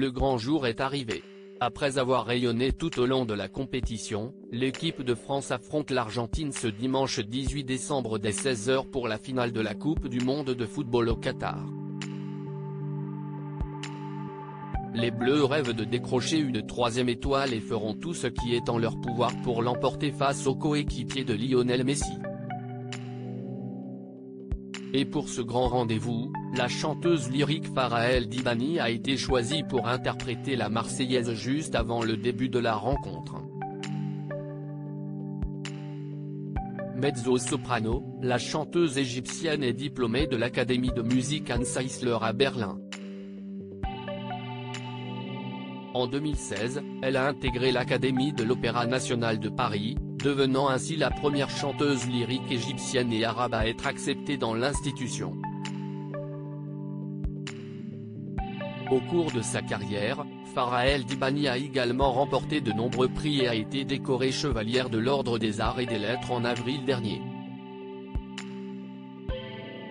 le grand jour est arrivé. Après avoir rayonné tout au long de la compétition, l'équipe de France affronte l'Argentine ce dimanche 18 décembre dès 16 h pour la finale de la Coupe du monde de football au Qatar. Les Bleus rêvent de décrocher une troisième étoile et feront tout ce qui est en leur pouvoir pour l'emporter face aux coéquipiers de Lionel Messi. Et pour ce grand rendez-vous, la chanteuse lyrique Farah El Dibani a été choisie pour interpréter la Marseillaise juste avant le début de la rencontre. Mezzo-soprano, la chanteuse égyptienne est diplômée de l'Académie de musique Hans Eisler à Berlin. En 2016, elle a intégré l'Académie de l'Opéra national de Paris, devenant ainsi la première chanteuse lyrique égyptienne et arabe à être acceptée dans l'institution. Au cours de sa carrière, Farah El Dibani a également remporté de nombreux prix et a été décorée chevalière de l'Ordre des Arts et des Lettres en avril dernier.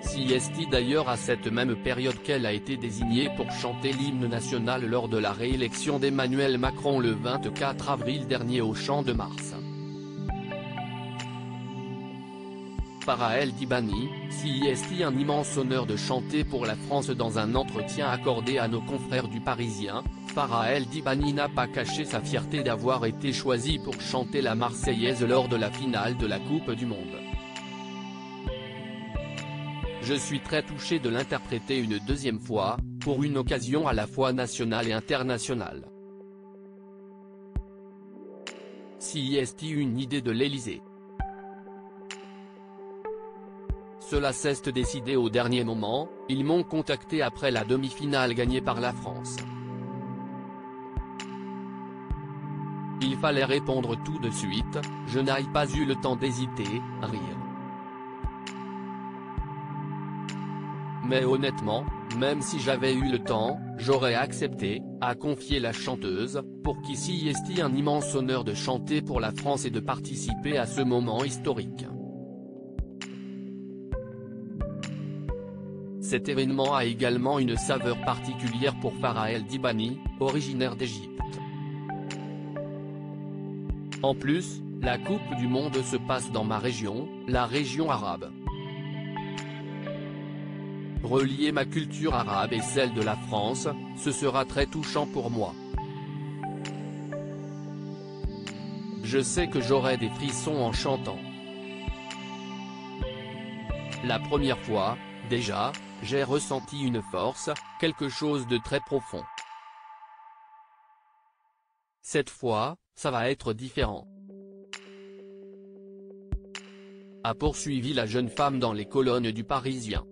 C'est d'ailleurs à cette même période qu'elle a été désignée pour chanter l'hymne national lors de la réélection d'Emmanuel Macron le 24 avril dernier au Champ de Mars. Farah El Dibani, c'est un immense honneur de chanter pour la France. Dans un entretien accordé à nos confrères du Parisien, Farah El Dibani n'a pas caché sa fierté d'avoir été choisie pour chanter la Marseillaise lors de la finale de la Coupe du Monde. Je suis très touché de l'interpréter une deuxième fois, pour une occasion à la fois nationale et internationale. C'est une idée de l'Élysée. Cela s'est décidé au dernier moment, ils m'ont contacté après la demi-finale gagnée par la France. Il fallait répondre tout de suite, je n'ai pas eu le temps d'hésiter, rire. Mais honnêtement, même si j'avais eu le temps, j'aurais accepté, a confié la chanteuse, pour qui c'est un immense honneur de chanter pour la France et de participer à ce moment historique. Cet événement a également une saveur particulière pour Farah El Dibani, originaire d'Égypte. En plus, la Coupe du Monde se passe dans ma région, la région arabe. Relier ma culture arabe et celle de la France, ce sera très touchant pour moi. Je sais que j'aurai des frissons en chantant. La première fois, déjà, j'ai ressenti une force, quelque chose de très profond. Cette fois, ça va être différent. A poursuivi la jeune femme dans les colonnes du Parisien.